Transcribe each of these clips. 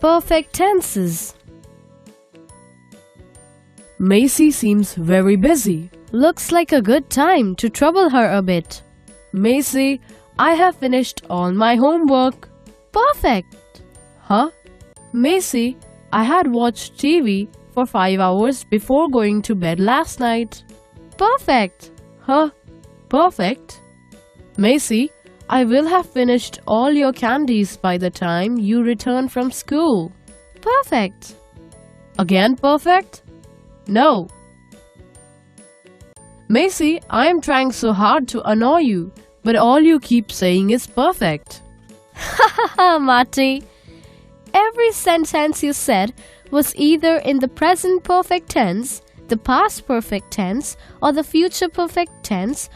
Perfect tenses. Macy seems very busy. Looks like a good time to trouble her a bit. Macy, I have finished all my homework. Perfect. Huh? Macy, I had watched TV for 5 hours before going to bed last night. Perfect. Huh? Perfect. Macy, I will have finished all your candies by the time you return from school. Perfect. Again perfect? No. Macy, I am trying so hard to annoy you, but all you keep saying is perfect. Haha, Marty. Every sentence you said was either in the present perfect tense, the past perfect tense, or the future perfect tense.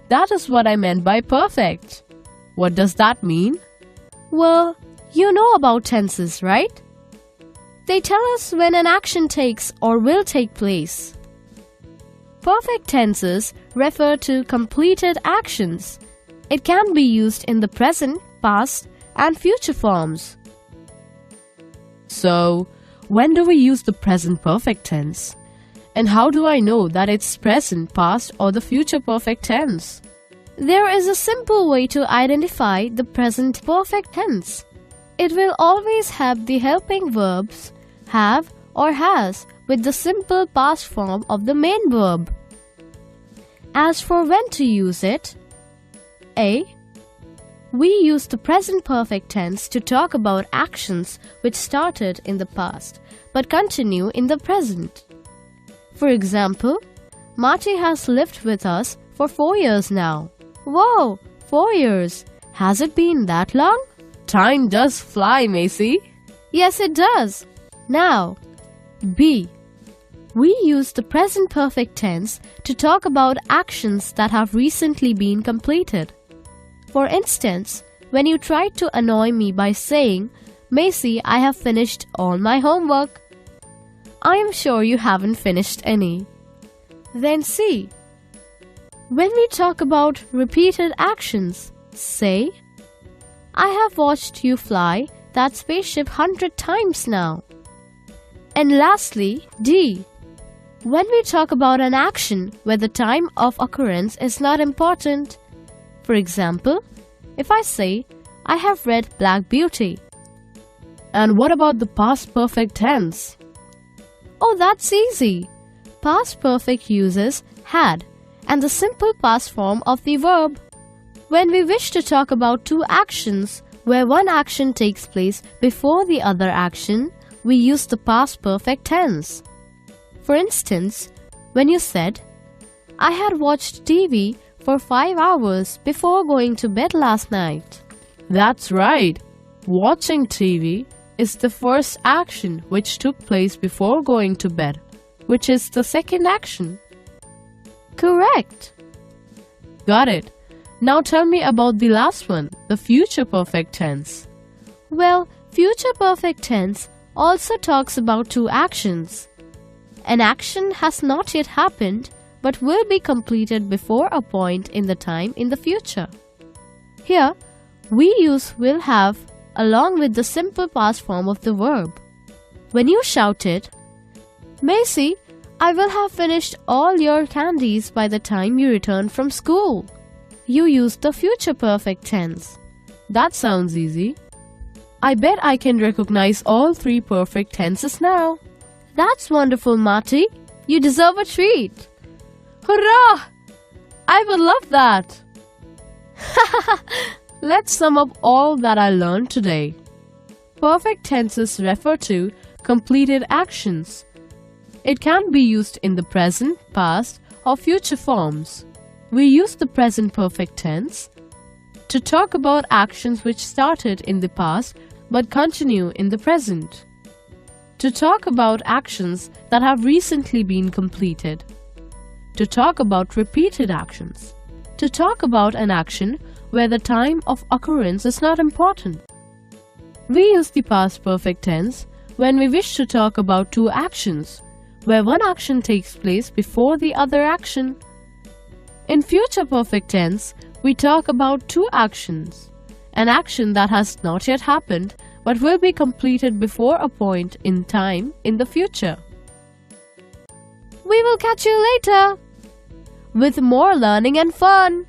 That is what I meant by perfect. What does that mean? Well, you know about tenses, right? They tell us when an action takes or will take place. Perfect tenses refer to completed actions. It can be used in the present, past, and future forms. So, when do we use the present perfect tense? And how do I know that it's present, past, or the future perfect tense? There is a simple way to identify the present perfect tense. It will always have the helping verbs have or has with the simple past form of the main verb. As for when to use it, A. We use the present perfect tense to talk about actions which started in the past but continue in the present. For example, Marty has lived with us for 4 years now. Whoa, 4 years. Has it been that long? Time does fly, Macy. Yes, it does. Now, B. We use the present perfect tense to talk about actions that have recently been completed. For instance, when you tried to annoy me by saying, Macy, I have finished all my homework. I am sure you haven't finished any. Then C. When we talk about repeated actions, say, I have watched you fly that spaceship 100 times now. And lastly, D. When we talk about an action where the time of occurrence is not important. For example, if I say, I have read Black Beauty. And what about the past perfect tense? Oh, that's easy. Past perfect uses had and the simple past form of the verb. When we wish to talk about two actions where one action takes place before the other action, we use the past perfect tense. For instance, when you said, I had watched TV for 5 hours before going to bed last night. That's right. Watching TV is the first action which took place before going to bed, which is the second action. Correct. Got it. Now tell me about the last one, the future perfect tense. Well, future perfect tense also talks about two actions. An action has not yet happened but will be completed before a point in the time in the future. Here, we use will have along with the simple past form of the verb. When you shouted, Macy, I will have finished all your candies by the time you return from school, you used the future perfect tense. That sounds easy. I bet I can recognize all three perfect tenses now. That's wonderful, Marty. You deserve a treat. Hurrah! I would love that. Let's sum up all that I learned today. Perfect tenses refer to completed actions. It can be used in the present, past, or future forms. We use the present perfect tense to talk about actions which started in the past but continue in the present. To talk about actions that have recently been completed. To talk about repeated actions. To talk about an action where the time of occurrence is not important. We use the past perfect tense when we wish to talk about two actions, where one action takes place before the other action. In future perfect tense, we talk about two actions, an action that has not yet happened but will be completed before a point in time in the future. We will catch you later with more learning and fun.